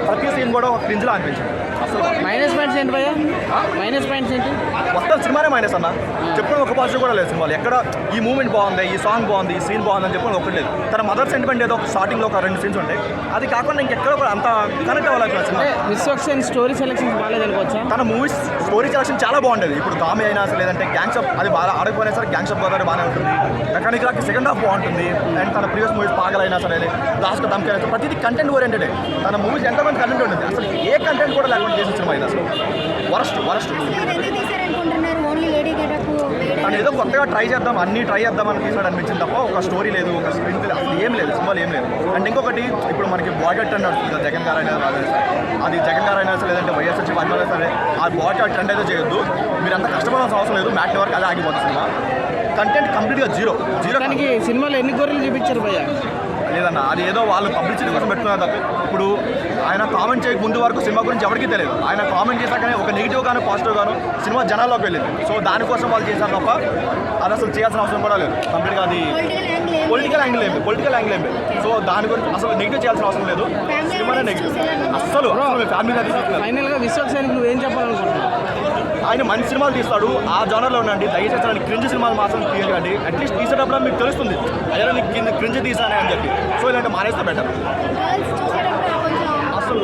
ప్రతి సీన్ కూడా ఒక క్రింజ్లా అనిపించింది అసలు. మైనస్ పాయింట్స్ ఏంటి భయ్యా? మైనస్ పాయింట్స్ ఏంటి? మొత్తం సినిమానే మైనస్ అన్న. చెప్పిన ఒక పాజిటివ్ కూడా లేదు సినిమాలో. ఎక్కడ ఈ మూమెంట్ బాగుంది, ఈ సాంగ్ బాగుంది, ఈ సీన్ బాగుంది అని చెప్పి ఒకటి లేదు. తన మదర్ సెంటిమెంట్ ఏదో స్టార్టింగ్లో ఒక 2 సీన్స్ ఉంటాయి, అది కాకుండా ఇంకెక్కడ కూడా అంత కనెక్ట్ అవ్వలేదు సినిమా. విశ్వక్సేన్ స్టోరీ సెలెక్షన్ బాగాలేదు అనుకోవచ్చా? తన మూవీస్ స్టోరీ సెలక్షన్ చాలా బాగుండేది. ఇప్పుడు కామెడీ అయినా అసలు లేదంటే గ్యాంగ్షప్ అది బాగా ఆడకపోయినా సరే గ్యాంగ్షప్ గోదావరి బాగానే ఉంటుంది. మెకానికల్ సెకండ్ హాఫ్ బాగుంటుంది. అండ్ తన ప్రీవియస్ మూవీస్ పాగలైనా సరే లాస్ట్ దమ్కి అయినా ప్రతిదీ కంటెంట్ ఓరియంటెడ్. తన మూవీస్ ఎంతమంది కంటెంట్ ఉంటుంది, అసలు ఏ కంటెంట్ కూడా లేకుండా చేసిన సినిమా ఇది అసలు వరస్ట్. తను ఏదో కొత్తగా ట్రై చేద్దాం అని తీసాడు అనిపించింది తప్ప ఒక స్టోరీ లేదు, ఒక స్క్రీన్ లేదు, అసలు ఏం లేదు సినిమాలు ఏం లేదు. అండ్ ఇంకొకటి ఇప్పుడు మనకి బాయ్కట్ ట్రెండ్ నడుస్తుంది కదా, జగన్ గారు అయినా సరే అది జగన్ గారు అయినా సరే లేదంటే వైఎస్ఆర్ అయినా సరే ఆ బాయ్కట్ ట్రెండ్ అయితే చేయొద్దు. మీరు అంత కష్టపడాల్సిన అవసరం లేదు. మ్యాట్ వరకు అదే ఆగిపోతుంది సినిమా. కంటెంట్ కంప్లీట్గా జీరో. దానికి సినిమాలో ఎన్ని గొర్రెలు చూపించారు భయ్యా? లేదన్న, అది ఏదో వాళ్ళు పబ్లిసిటీ కోసం పెట్టుకున్నారు తప్ప. ఇప్పుడు ఆయన కామెంట్ చేయక ముందు వరకు సినిమా గురించి ఎవరికీ తెలియదు. ఆయన కామెంట్ చేశాకనే ఒక నెగిటివ్ గాను పాజిటివ్ గాను సినిమా జనాల్లోకి వెళ్ళింది. సో దానికోసం వాళ్ళు చేశారు తప్ప అది అసలు చేయాల్సిన అవసరం కూడా లేదు. కంప్లీట్గా అది పొలిటికల్ యాంగిల్ ఏమి. సో దాని గురించి అసలు నెగిటివ్ చేయాల్సిన అవసరం లేదు. సినిమానే నెగిటివ్ అసలు ఫ్యామిలీ. ఫైనల్గా విశ్వక్సేన్ నువ్వేం చెప్పాలనుకుంటున్నావు? ఆయన మంచి సినిమాలు తీస్తాడు, ఆ జానర్లో ఉండండి. దయచేసి ఆయన క్రింజ్ సినిమాలు మాత్రం తీయకండి. అట్లీస్ట్ తీసేటప్పుడు మీకు తెలుస్తుంది అయ్యా నీకు క్రింజ్ తీసానే అని చెప్పి. సో ఇలాంటి మానేస్తే బెటర్ అసలు.